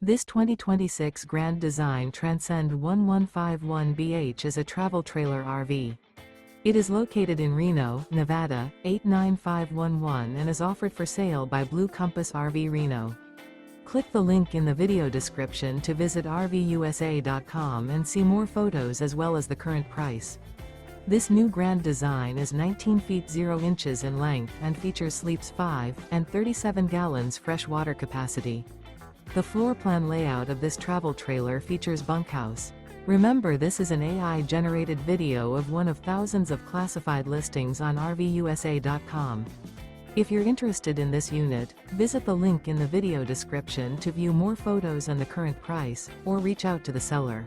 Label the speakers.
Speaker 1: This 2026 Grand Design Transcend 1151BH is a travel trailer RV. It is located in Reno, Nevada, 89511 and is offered for sale by Blue Compass RV Reno. Click the link in the video description to visit RVUSA.com and see more photos as well as the current price. This new Grand Design is 19 feet 0 inches in length and features sleeps 5 and 37 gallons fresh water capacity. The floor plan layout of this travel trailer features bunkhouse. Remember, this is an AI-generated video of one of thousands of classified listings on RVUSA.com. If you're interested in this unit, visit the link in the video description to view more photos and the current price, or reach out to the seller.